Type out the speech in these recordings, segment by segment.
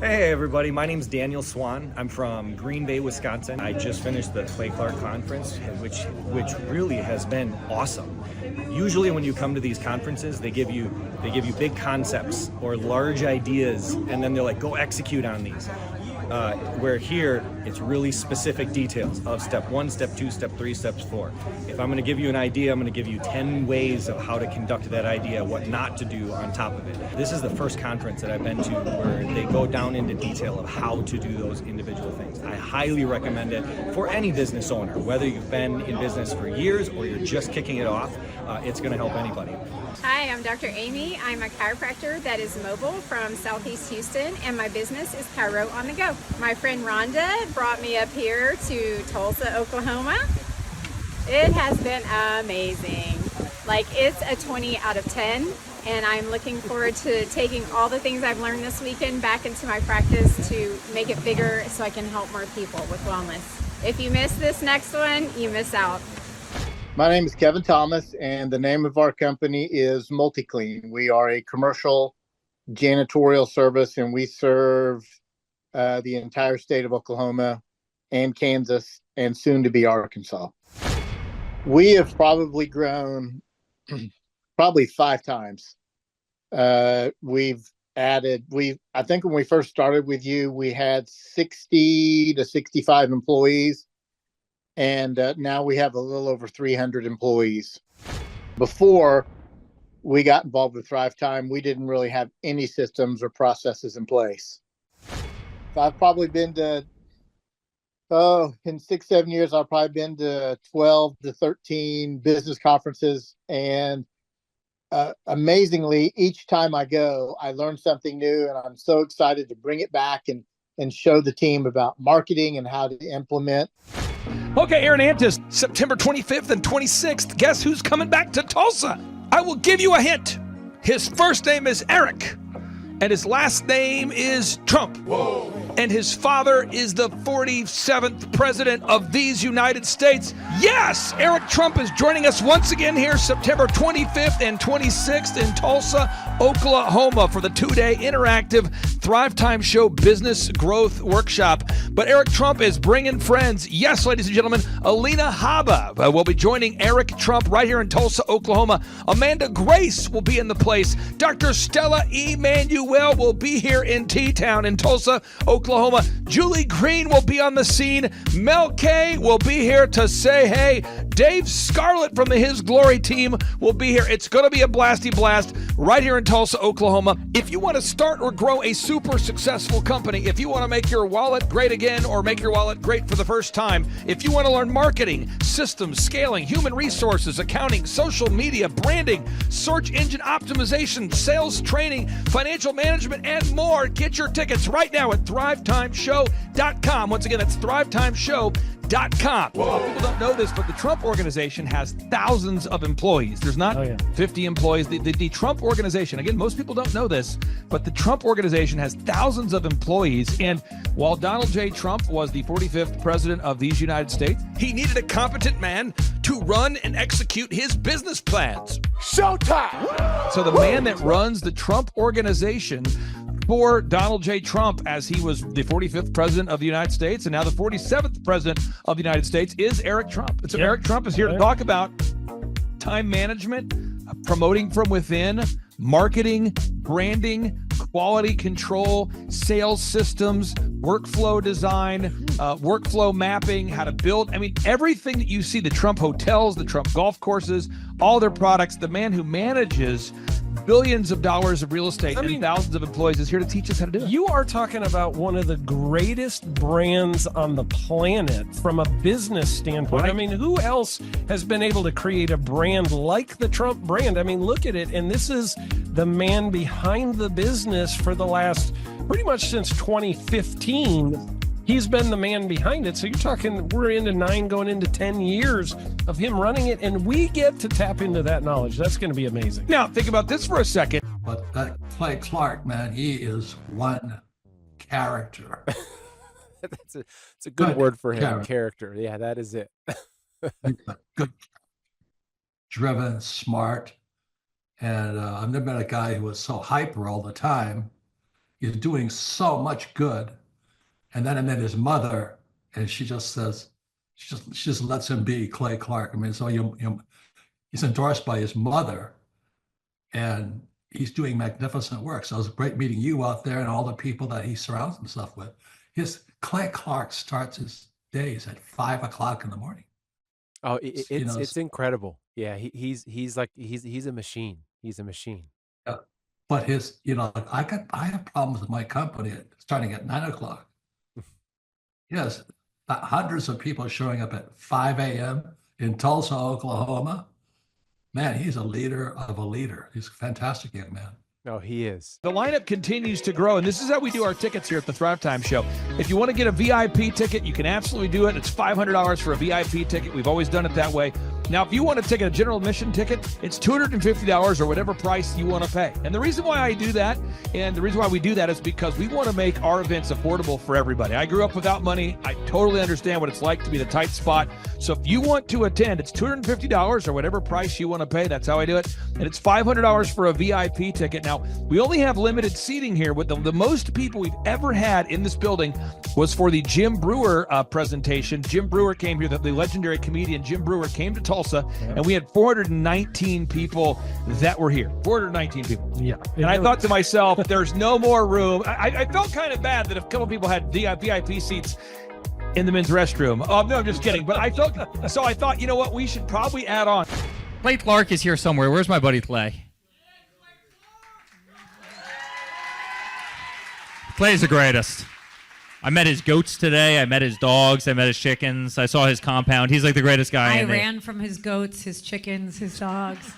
Hey everybody, my name's Daniel Swan. I'm from Green Bay, Wisconsin. I just finished the Clay Clark conference, which really has been awesome. Usually when you come to these conferences, they give you big concepts or large ideas, and then they're like, go execute on these. Where here, it's really specific details of step 1, step 2, step 3, steps 4. If I'm going to give you an idea, I'm going to give you 10 ways of how to conduct that idea, what not to do on top of it. This is the first conference that I've been to where they go down into detail of how to do those individual things. I highly recommend it for any business owner, whether you've been in business for years or you're just kicking it off. It's going to help anybody. Hi, I'm Dr. Amy. I'm a chiropractor that is mobile from Southeast Houston, and my business is Chiro on the Go. My friend Rhonda brought me up here to Tulsa, Oklahoma. It has been amazing. Like, it's a 20 out of 10, and I'm looking forward to taking all the things I've learned this weekend back into my practice to make it bigger so I can help more people with wellness. If you miss this next one, you miss out. My name is Kevin Thomas, and the name of our company is MultiClean. We are a commercial janitorial service, and we serve the entire state of Oklahoma and Kansas and soon to be Arkansas. We have probably grown probably 5 times. I think when we first started with you, we had 60 to 65 employees. And now we have a little over 300 employees. Before we got involved with Thrivetime, we didn't really have any systems or processes in place. So I've probably been to, in 6-7 years, I've probably been to 12 to 13 business conferences. And amazingly, each time I go, I learn something new, and I'm so excited to bring it back and show the team about marketing and how to implement. Okay, Aaron Antis, September 25th and 26th. Guess who's coming back to Tulsa? I will give you a hint. His first name is Eric, and his last name is Trump. Whoa. And his father is the 47th president of these United States. Yes, Eric Trump is joining us once again here September 25th and 26th in Tulsa, Oklahoma for the 2-day interactive Thrivetime Show Business Growth Workshop. But Eric Trump is bringing friends. Yes, ladies and gentlemen, Alina Haba will be joining Eric Trump right here in Tulsa, Oklahoma. Amanda Grace will be in the place. Dr. Stella Emanuel will be here in T-Town in Tulsa, Oklahoma. Julie Green will be on the scene. Mel K will be here to say hey. Dave Scarlett from the His Glory team will be here. It's going to be a blasty blast right here in Tulsa, Oklahoma. If you want to start or grow a super successful company, if you want to make your wallet great again or make your wallet great for the first time, if you want to learn marketing, systems, scaling, human resources, accounting, social media, branding, search engine optimization, sales training, financial management, and more, get your tickets right now at thrivetimeshow.com. Once again, that's thrivetimeshow.com. People don't know this, but the Trump organization has thousands of employees. There's not 50 employees. The Trump organization, again, most people don't know this, but the Trump organization has thousands of employees. And while Donald J. Trump was the 45th president of these United States, he needed a competent man to run and execute his business plans. Showtime! So the man that runs the Trump organization for Donald J. Trump, as he was the 45th president of the United States and now the 47th president of the United States, is Eric Trump. And so Eric Trump is here to talk about time management, promoting from within, marketing, branding, quality control, sales systems, workflow design, workflow mapping, how to build. I mean, everything that you see, the Trump hotels, the Trump golf courses, all their products, the man who manages billions of dollars of real estate and thousands of employees is here to teach us how to do it. You are talking about one of the greatest brands on the planet from a business standpoint. Right. I mean, who else has been able to create a brand like the Trump brand? I mean, look at it. And this is the man behind the business for the last pretty much since 2015. He's been the man behind it. So you're talking, we're into 9 going into 10 years of him running it, and we get to tap into that knowledge. That's going to be amazing. Now, think about this for a second. But that Clay Clark, man, he is one character. It's a good word for him, character. Yeah, that is it. Good, driven, smart. And I've never met a guy who was so hyper all the time. He's doing so much good. And then I met his mother, and she just says, she just lets him be Clay Clark. I mean, so he's endorsed by his mother, and he's doing magnificent work. So it was great meeting you out there and all the people that he surrounds himself with. Clay Clark starts his days at 5 o'clock in the morning. Oh, it's incredible. Yeah, he's a machine. He's a machine. Yeah. But I have problems with my company starting at 9 o'clock. Yes, hundreds of people showing up at 5 a.m. in Tulsa, Oklahoma. Man, he's a leader of a leader. He's a fantastic young man. No, he is. The lineup continues to grow, and this is how we do our tickets here at the Thrivetime Show. If you want to get a VIP ticket, you can absolutely do it. It's $500 for a VIP ticket. We've always done it that way. Now, if you want to take a general admission ticket, it's $250 or whatever price you want to pay. And the reason why I do that, and the reason why we do that, is because we want to make our events affordable for everybody. I grew up without money. I totally understand what it's like to be in a tight spot. So if you want to attend, it's $250 or whatever price you want to pay. That's how I do it. And it's $500 for a VIP ticket. Now, we only have limited seating here. But the most people we've ever had in this building was for the Jim Brewer presentation. Jim Brewer came here, the legendary comedian Jim Brewer came to Tulsa, and we had 419 people that were here. 419 people. Yeah. And I thought to myself, there's no more room. I felt kind of bad that a couple people had VIP seats in the men's restroom. Oh, no, I'm just kidding. But I thought, you know what? We should probably add on. Clay Clark is here somewhere. Where's my buddy Clay? Clay's the greatest. I met his goats today. I met his dogs. I met his chickens. I saw his compound. He's like the greatest guy. I ran from his goats, his chickens, his dogs.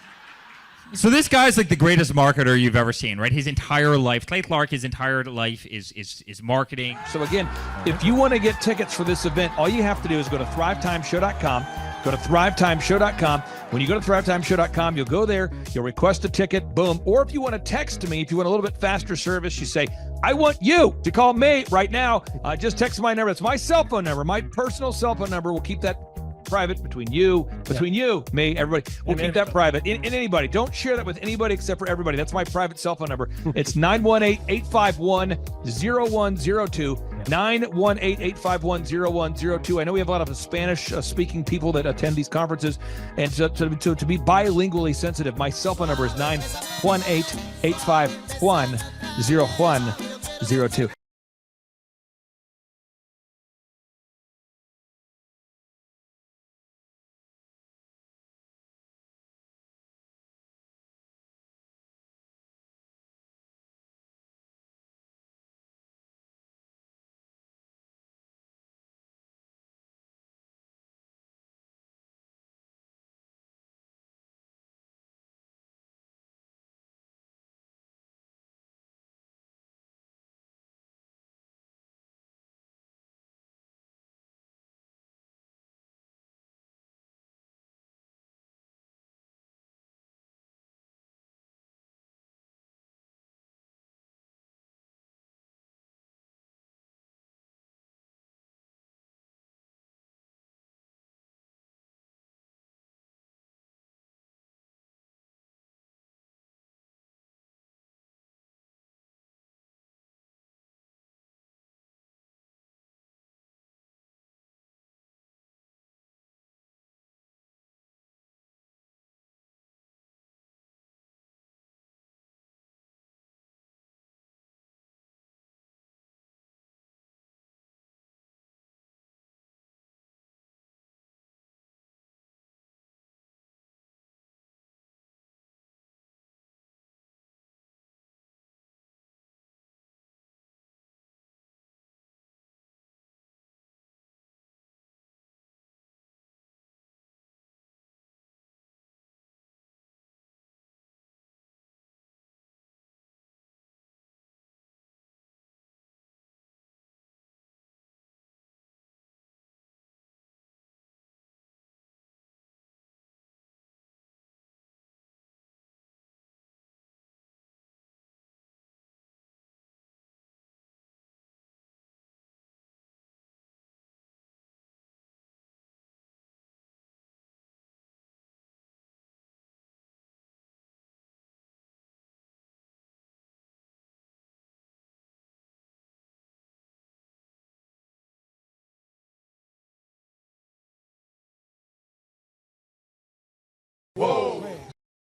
So this guy's like the greatest marketer you've ever seen, right? His entire life, Clay Clark, his entire life is marketing. So again, if you want to get tickets for this event, all you have to do is go to thrivetimeshow.com. Go to thrivetimeshow.com. When you go to thrivetimeshow.com, you'll go there, you'll request a ticket, boom. Or if you want to text me, if you want a little bit faster service, you say, I want you to call me right now. Just text my number. It's my cell phone number, my personal cell phone number. We'll keep that private between you, me, everybody. We'll keep that private. And anybody. Don't share that with anybody except for everybody. That's my private cell phone number. It's 918-851-0102. 918-851-0102. I know we have a lot of Spanish-speaking people that attend these conferences, and to be bilingually sensitive, my cell phone number is 918-851-0102.